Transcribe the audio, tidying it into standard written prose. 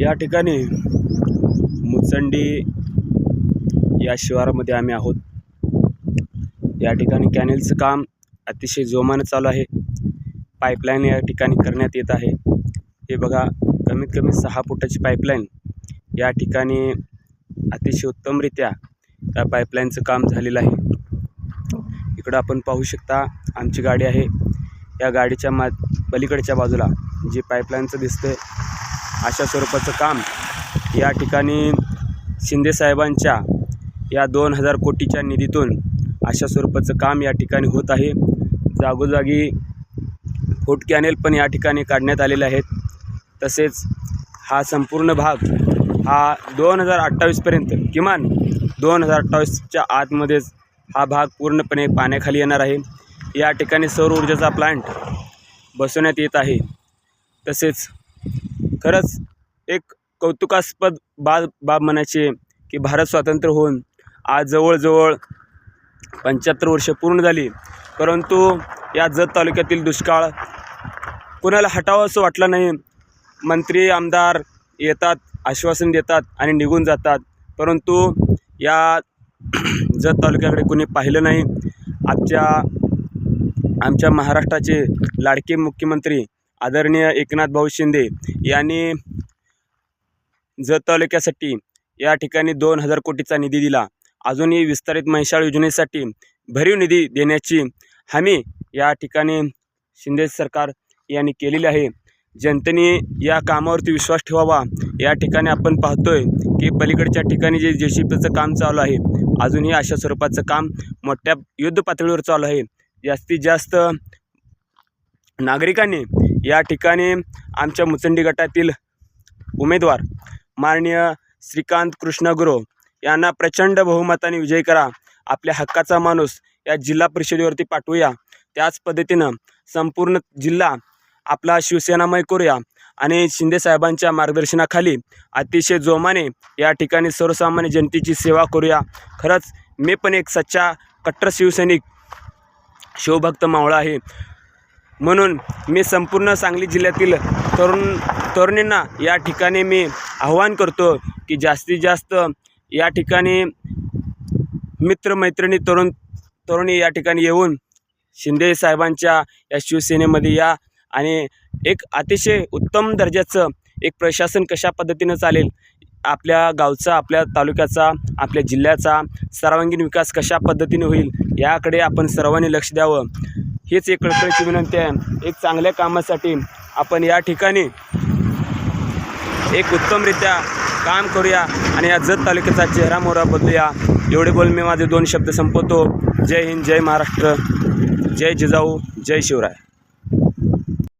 या ठिकाणी मुचंडी या शिवारामध्ये आम्ही आहोत। या ठिकाणी कॅनेलचं काम अतिशय जोमानं चालू आहे। पाईपलाईन या ठिकाणी करण्यात येत आहे। हे बघा, कमीत कमी 6 फुटाची पाईपलाईन या ठिकाणी अतिशय उत्तमरित्या या पाईपलाईनचं काम झालेलं आहे। इकडं आपण पाहू शकता आमची गाडी आहे। या गाडीच्या पलीकडच्या बाजूला जे पाईपलाईनचं दिसतंय अशा स्वरूपाचं काम या ठिकाणी शिंदे साहेबांच्या या 2000 कोटीच्या निधीतून अशा स्वरूपाचं काम या ठिकाणी होत आहे। जागोजागी फूट कॅनेल पण या ठिकाणी काढण्यात आलेले आहेत। तसेच हा संपूर्ण भाग हा 2028 पर्यंत, किमान 2028च्या आतमध्येच हा भाग पूर्णपणे पाण्याखाली येणार आहे। या ठिकाणी सौर ऊर्जेचा प्लांट बसवण्यात येत आहे। तसेच खरंच एक कौतुकास्पद बाब म्हणायची की भारत स्वातंत्र्य होऊन आज जवळजवळ 75 वर्ष पूर्ण झाली, परंतु या जत तालुक्यातील दुष्काळ कोणाला हटावं असं वाटलं नाही। मंत्री आमदार येतात, आश्वासन देतात आणि निघून जातात, परंतु या जत तालुक्याकडे कोणी पाहिलं नाही। आमच्या महाराष्ट्राचे लाडके मुख्यमंत्री आदरणीय एकनाथ भाऊ शिंदे यांनी जत तालुक्यासाठी या ठिकाणी 2000 कोटीचा निधी दिला। अजूनही विस्तारित म्हैसाळ योजनेसाठी भरीव निधी देण्याची हमी या ठिकाणी शिंदे सरकार यांनी केलेली आहे। जनतेने या कामावरती विश्वास ठेवावा। या ठिकाणी आपण पाहतोय की पलीकडच्या ठिकाणी जे JCBचं काम चालू आहे, अजूनही अशा स्वरूपाचं काम मोठ्या युद्ध पातळीवर चालू आहे। जास्तीत जास्त नागरिकांनी या ठिकाणी आमच्या मुचंडी गटातील उमेदवार माननीय श्रीकांत कृष्ण गुरव यांना प्रचंड बहुमताने विजयी करा। आपल्या हक्काचा माणूस या जिल्हा परिषदेवरती पाठवूया। त्याच पद्धतीनं संपूर्ण जिल्हा आपला शिवसेनामय करूया आणि शिंदे साहेबांच्या मार्गदर्शनाखाली अतिशय जोमाने या ठिकाणी सर्वसामान्य जनतेची सेवा करूया। खरंच मी पण एक सच्चा कट्टर शिवसैनिक, शिवभक्त मावळा आहे, म्हणून मी संपूर्ण सांगली जिल्ह्यातील तरुणींना या ठिकाणी मी आव्हान करतो की जास्तीत जास्त या ठिकाणी मित्रमैत्रिणी तरुणी या ठिकाणी येऊन शिंदे साहेबांच्या या शिवसेनेमध्ये या आणि एक अतिशय उत्तम दर्जाचं एक प्रशासन कशा पद्धतीनं चालेल, आपल्या गावचा, आपल्या तालुक्याचा, आपल्या जिल्ह्याचा सर्वांगीण विकास कशा पद्धतीने होईल याकडे आपण सर्वांनी लक्ष द्यावं। हीच एक कळकळीची विनंती आहे। एक चांगल्या कामासाठी आपण या ठिकाणी एक उत्तमरित्या काम करूया आणि या जत तालुक्याचा चेहरा मोहरा बदलूया। एवढे बोल मी माझे 2 शब्द संपवतो। जय हिंद, जय महाराष्ट्र, जय जिजाऊ, जय शिवराय।